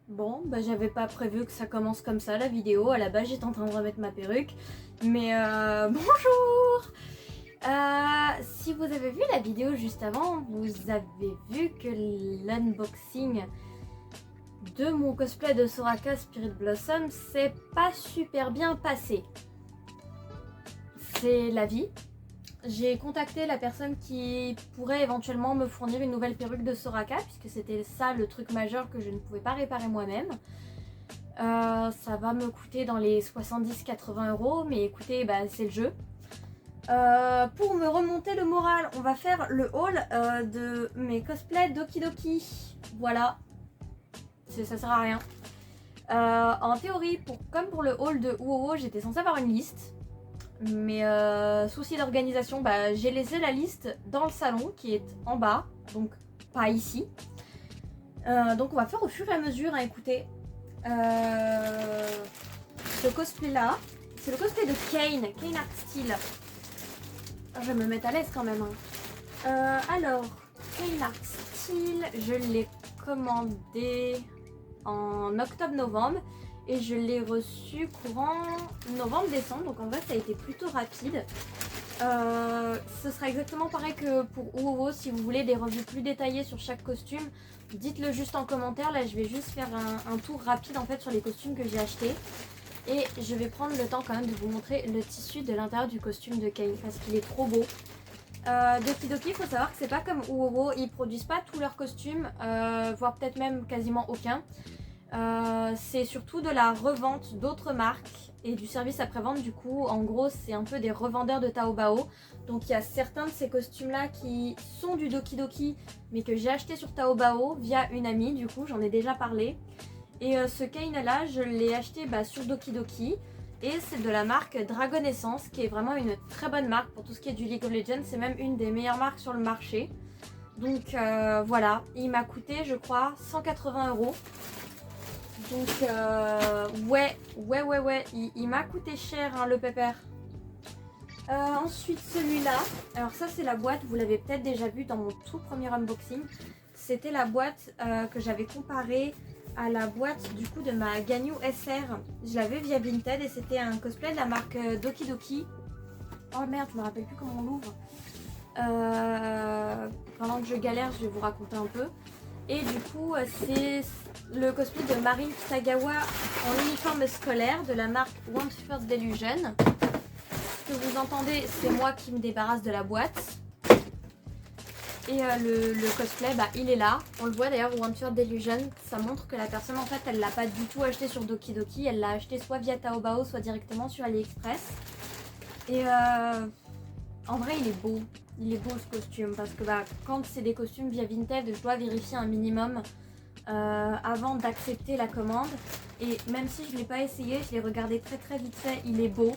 Bon, bah j'avais pas prévu que ça commence comme ça la vidéo. À la base, j'étais en train de remettre ma perruque. Mais bonjour. Si vous avez vu la vidéo juste avant, vous avez vu que l'unboxing de mon cosplay de Soraka Spirit Blossom s'est pas super bien passé. C'est la vie. J'ai contacté la personne qui pourrait éventuellement me fournir une nouvelle perruque de Soraka, puisque c'était ça le truc majeur que je ne pouvais pas réparer moi-même. Ça va me coûter dans les 70-80 €, mais écoutez, bah, c'est le jeu. Pour me remonter le moral, on va faire le haul de mes cosplays Doki Doki. Voilà, ça sert à rien. En théorie, comme pour le haul de Uowo, j'étais censée avoir une liste. Mais souci d'organisation, bah, j'ai laissé la liste dans le salon qui est en bas, donc pas ici. Donc on va faire au fur et à mesure, hein, écoutez. Ce cosplay là, c'est le cosplay de Kane Art Style. Je vais me mettre à l'aise quand même. Hein. Alors, Kane Art Style, je l'ai commandé en octobre-novembre. Et je l'ai reçu courant novembre-décembre, donc en vrai ça a été plutôt rapide. Ce sera exactement pareil que pour Uowo. Si vous voulez des revues plus détaillées sur chaque costume, dites-le juste en commentaire. Là je vais juste faire un tour rapide en fait sur les costumes que j'ai achetés. Et je vais prendre le temps quand même de vous montrer le tissu de l'intérieur du costume de Kane parce qu'il est trop beau. Doki Doki, il faut savoir que c'est pas comme Uowo, ils produisent pas tous leurs costumes, voire peut-être même quasiment aucun. C'est surtout de la revente d'autres marques et du service après-vente. Du coup, en gros, c'est un peu des revendeurs de Taobao. Donc, il y a certains de ces costumes-là qui sont du Doki Doki, mais que j'ai acheté sur Taobao via une amie. Du coup, j'en ai déjà parlé. Et ce Kane-là, je l'ai acheté sur Doki Doki. Et c'est de la marque Dragon Essence, qui est vraiment une très bonne marque pour tout ce qui est du League of Legends. C'est même une des meilleures marques sur le marché. Donc, voilà. Il m'a coûté, je crois, 180 €. Donc ouais, il m'a coûté cher hein, le pépère. Ensuite celui-là, alors ça c'est la boîte, vous l'avez peut-être déjà vu dans mon tout premier unboxing. C'était la boîte que j'avais comparée à la boîte du coup de ma Ganyu SR. Je l'avais via Vinted et c'était un cosplay de la marque Doki Doki. Oh merde, je me rappelle plus comment on l'ouvre. Pendant que je galère, je vais vous raconter un peu. Et du coup, c'est le cosplay de Marine Kitagawa en uniforme scolaire de la marque One First Delusion. Ce que vous entendez, c'est moi qui me débarrasse de la boîte. Et le cosplay, il est là. On le voit d'ailleurs, One First Delusion. Ça montre que la personne, en fait, elle l'a pas du tout acheté sur Doki Doki. Elle l'a acheté soit via Taobao, soit directement sur AliExpress. Et en vrai, il est beau. Il est beau ce costume parce que quand c'est des costumes via Vinted, je dois vérifier un minimum avant d'accepter la commande. Et même si je ne l'ai pas essayé, je l'ai regardé très vite fait, il est beau.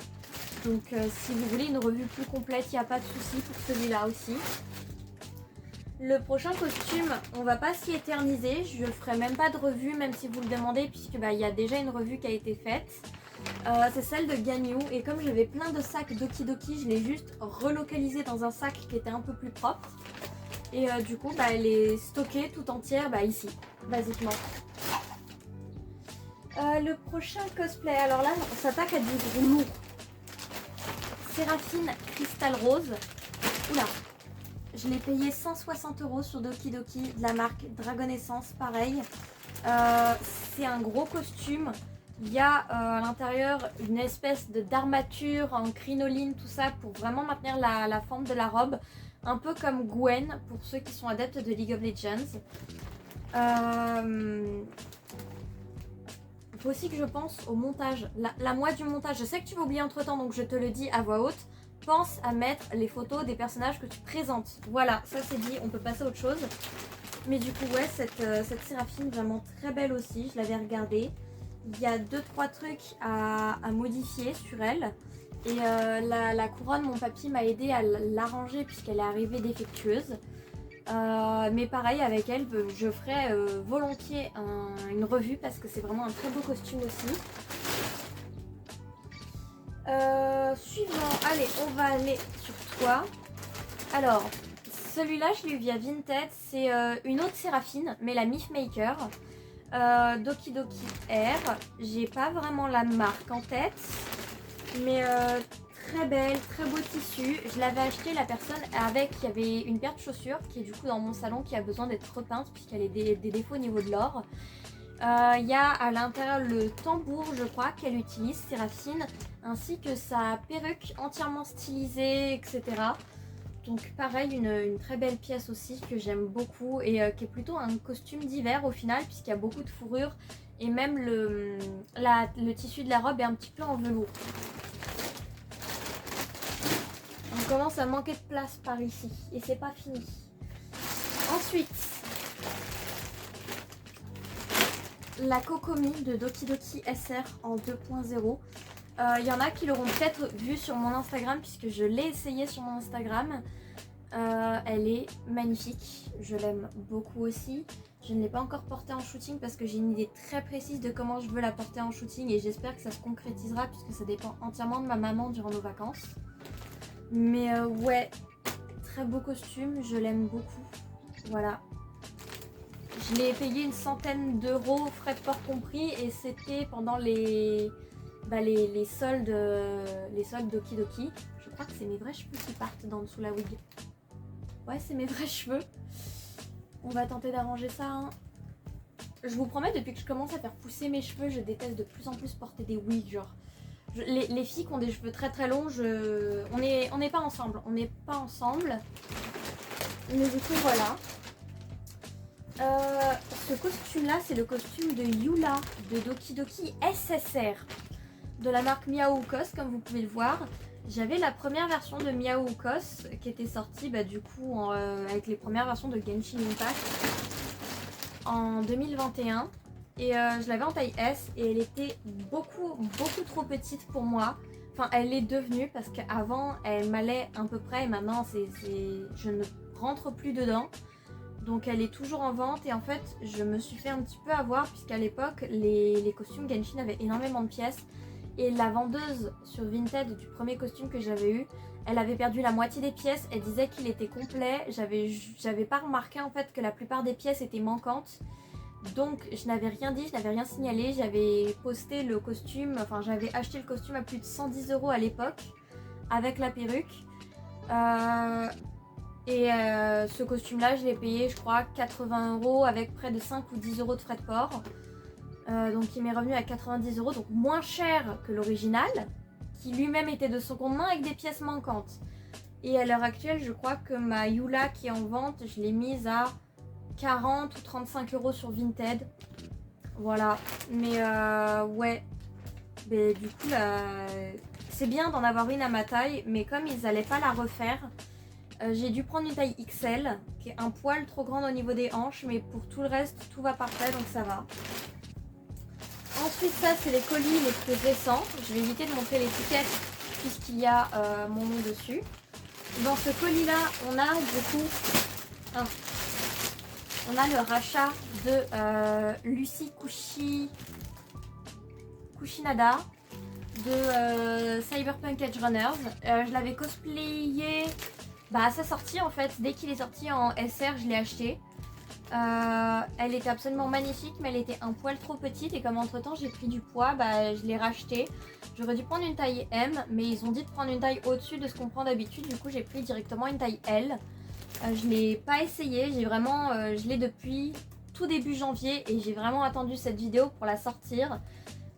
Donc si vous voulez une revue plus complète, il n'y a pas de souci pour celui-là aussi. Le prochain costume, on va pas s'y éterniser. Je ne ferai même pas de revue, même si vous le demandez, puisque il y a déjà une revue qui a été faite. C'est celle de Ganyu et comme j'avais plein de sacs Doki Doki, je l'ai juste relocalisé dans un sac qui était un peu plus propre et du coup elle est stockée tout entière ici, basiquement. Le prochain cosplay, alors là on s'attaque à du gros lourd. Séraphine Cristal Rose. Oula, je l'ai payé 160 € sur Doki Doki de la marque Dragon Essence, pareil. C'est un gros costume. Il y a à l'intérieur une espèce d'armature en crinoline, tout ça pour vraiment maintenir la forme de la robe. Un peu comme Gwen pour ceux qui sont adeptes de League of Legends. Il faut aussi que je pense au montage, la moitié du montage. Je sais que tu vas oublier entre temps donc je te le dis à voix haute. Pense à mettre les photos des personnages que tu présentes. Voilà, ça c'est dit, on peut passer à autre chose. Mais du coup ouais, cette Séraphine vraiment très belle aussi, je l'avais regardée. Il y a 2-3 trucs à modifier sur elle. Et la couronne, mon papy m'a aidé à l'arranger puisqu'elle est arrivée défectueuse. Mais pareil, avec elle, je ferai volontiers une revue parce que c'est vraiment un très beau costume aussi. Suivant, allez, on va aller sur toi. Alors, celui-là, je l'ai eu via Vinted. C'est une autre Séraphine, mais la Myth Maker. Doki Doki Air. J'ai pas vraiment la marque en tête. Mais très belle, très beau tissu. Je l'avais acheté, la personne avec, il y avait une paire de chaussures qui est du coup dans mon salon qui a besoin d'être repeinte puisqu'elle a des défauts au niveau de l'or. Il y a à l'intérieur le tambour, je crois, qu'elle utilise, Séraphine, ainsi que sa perruque entièrement stylisée, etc. Donc pareil, une très belle pièce aussi que j'aime beaucoup et qui est plutôt un costume d'hiver au final puisqu'il y a beaucoup de fourrure et même le tissu de la robe est un petit peu en velours. On commence à manquer de place par ici et c'est pas fini. Ensuite, la Kokomi de Doki Doki SR en 2.0. Il y en a qui l'auront peut-être vu sur mon Instagram puisque je l'ai essayé sur mon Instagram. Elle est magnifique, je l'aime beaucoup aussi. Je ne l'ai pas encore portée en shooting parce que j'ai une idée très précise de comment je veux la porter en shooting et j'espère que ça se concrétisera puisque ça dépend entièrement de ma maman durant nos vacances. Mais ouais, très beau costume, je l'aime beaucoup. Voilà. Je l'ai payé une centaine d'euros, frais de port compris, et c'était pendant les soldes Doki Doki. Je crois que c'est mes vrais cheveux qui partent dans dessous la wig. Ouais, c'est mes vrais cheveux. On va tenter d'arranger ça. Hein. Je vous promets, depuis que je commence à faire pousser mes cheveux, je déteste de plus en plus porter des wigs. Genre, les filles qui ont des cheveux très très longs, on n'est pas ensemble. On n'est pas ensemble. Mais du coup, voilà. Ce costume là c'est le costume de Yula de Doki Doki SSR de la marque Miao Ukos comme vous pouvez le voir. J'avais la première version de Miao Ukos qui était sortie du coup avec les premières versions de Genshin Impact en 2021 et je l'avais en taille S et elle était beaucoup trop petite pour moi. Enfin elle l'est devenue parce qu'avant elle m'allait à peu près et maintenant je ne rentre plus dedans. Donc elle est toujours en vente et en fait je me suis fait un petit peu avoir puisqu'à l'époque les costumes Genshin avaient énormément de pièces et la vendeuse sur Vinted du premier costume que j'avais eu, elle avait perdu la moitié des pièces, elle disait qu'il était complet, j'avais pas remarqué en fait que la plupart des pièces étaient manquantes. Donc je n'avais rien dit, je n'avais rien signalé, j'avais posté le costume, enfin j'avais acheté le costume à plus de 110 € à l'époque avec la perruque. Ce costume là je l'ai payé je crois 80 € avec près de 5 ou 10 € de frais de port. Donc il m'est revenu à 90 €, donc moins cher que l'original qui lui-même était de seconde main avec des pièces manquantes. Et à l'heure actuelle je crois que ma Yula qui est en vente je l'ai mise à 40 ou 35 € sur Vinted. Voilà, mais ouais, mais du coup c'est bien d'en avoir une à ma taille mais comme ils n'allaient pas la refaire, j'ai dû prendre une taille XL, qui est un poil trop grande au niveau des hanches, mais pour tout le reste, tout va parfait, donc ça va. Ensuite, ça, c'est les colis les plus récents. Je vais éviter de montrer l'étiquette, puisqu'il y a mon nom dessus. Dans ce colis-là, on a du coup... on a le rachat de Lucy Kushinada de Cyberpunk Edge Runners. Je l'avais cosplayé... à sa sortie en fait, dès qu'il est sorti en SR, je l'ai acheté. Elle était absolument magnifique, mais elle était un poil trop petite et comme entre temps j'ai pris du poids, je l'ai racheté. J'aurais dû prendre une taille M, mais ils ont dit de prendre une taille au-dessus de ce qu'on prend d'habitude, du coup j'ai pris directement une taille L. Je l'ai pas essayé, je l'ai depuis tout début janvier et j'ai vraiment attendu cette vidéo pour la sortir.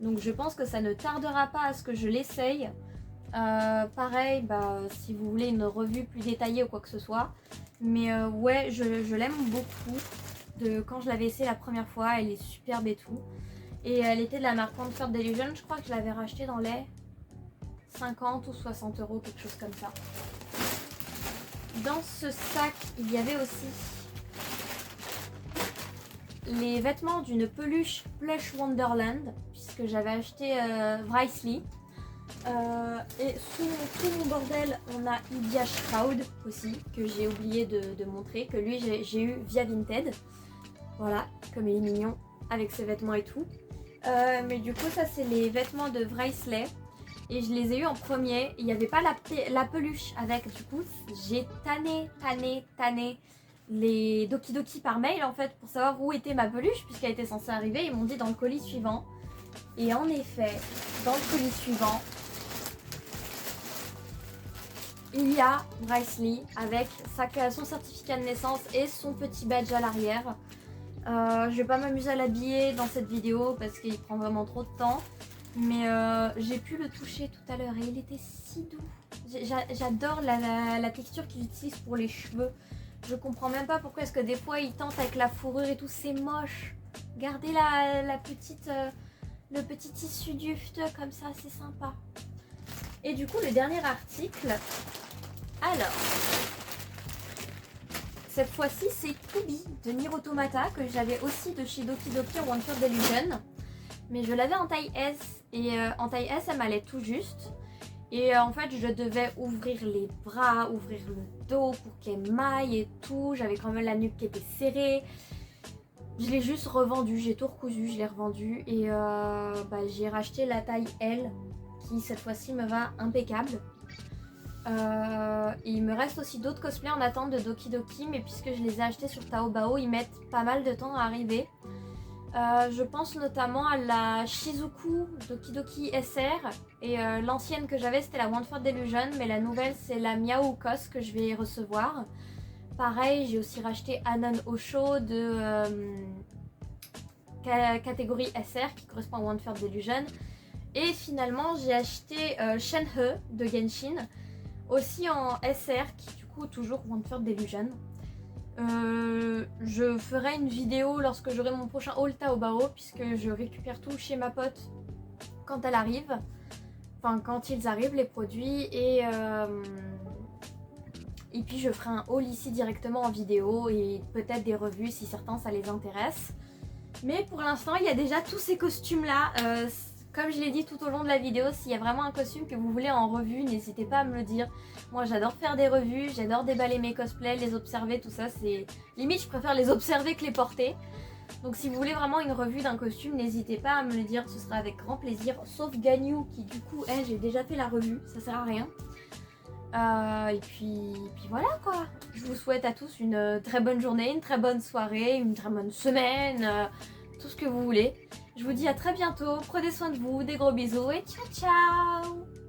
Donc je pense que ça ne tardera pas à ce que je l'essaye. Pareil, si vous voulez une revue plus détaillée ou quoi que ce soit. Mais ouais, je l'aime beaucoup. Quand je l'avais essayé la première fois, elle est superbe et tout. Et elle était de la marque Comfort Delusion. Je crois que je l'avais rachetée dans les 50 ou 60 €, quelque chose comme ça. Dans ce sac, il y avait aussi les vêtements d'une peluche Plush Wonderland, puisque j'avais acheté Wriothesley. Et sous tout mon bordel, on a Idia Shroud aussi, que j'ai oublié de montrer, que lui j'ai eu via Vinted. Voilà, comme il est mignon avec ses vêtements et tout. Mais du coup, ça c'est les vêtements de Wriothesley. Et je les ai eu en premier. Il n'y avait pas la peluche avec. Du coup, j'ai tanné les Doki Doki par mail en fait pour savoir où était ma peluche puisqu'elle était censée arriver. Ils m'ont dit dans le colis suivant. Et en effet, dans le colis suivant, il y a Bryce Lee avec son certificat de naissance et son petit badge à l'arrière. Je vais pas m'amuser à l'habiller dans cette vidéo parce qu'il prend vraiment trop de temps. Mais j'ai pu le toucher tout à l'heure et il était si doux. J'adore la texture qu'il utilise pour les cheveux. Je comprends même pas pourquoi est-ce que des fois il tente avec la fourrure et tout, c'est moche. Regardez le petit tissu dufteux comme ça, c'est sympa. Et du coup le dernier article, alors, cette fois-ci c'est Tubi de Nier Automata que j'avais aussi de chez Doki Doki en One Shot Delusion. Mais je l'avais en taille S et en taille S elle m'allait tout juste. Et en fait je devais ouvrir les bras, ouvrir le dos pour qu'elle maille et tout. J'avais quand même la nuque qui était serrée. Je l'ai juste revendu, j'ai tout recousu, je l'ai revendu. Et j'ai racheté la taille L qui cette fois-ci me va impeccable. Il me reste aussi d'autres cosplays en attente de Doki Doki. Mais puisque je les ai achetés sur Taobao, ils mettent pas mal de temps à arriver. Je pense notamment à la Shizuku Doki Doki SR et l'ancienne que j'avais c'était la One Shot Delusion, mais la nouvelle c'est la Miao Cos que je vais recevoir. Pareil, j'ai aussi racheté Anon Osho de catégorie SR qui correspond à One Shot Delusion. Et finalement j'ai acheté Shenhe de Genshin, aussi en SR qui du coup toujours One Shot Delusion. Je ferai une vidéo lorsque j'aurai mon prochain haul Taobao puisque je récupère tout chez ma pote quand elle arrive, enfin quand ils arrivent les produits et puis je ferai un haul ici directement en vidéo et peut-être des revues si certains ça les intéresse. Mais pour l'instant il y a déjà tous ces costumes là. Comme je l'ai dit tout au long de la vidéo, s'il y a vraiment un costume que vous voulez en revue, n'hésitez pas à me le dire. Moi j'adore faire des revues, j'adore déballer mes cosplays, les observer, tout ça, c'est... Limite je préfère les observer que les porter. Donc si vous voulez vraiment une revue d'un costume, n'hésitez pas à me le dire, ce sera avec grand plaisir. Sauf Ganyu qui du coup, j'ai déjà fait la revue, ça sert à rien. Et puis voilà quoi. Je vous souhaite à tous une très bonne journée, une très bonne soirée, une très bonne semaine, tout ce que vous voulez. Je vous dis à très bientôt, prenez soin de vous, des gros bisous et ciao ciao!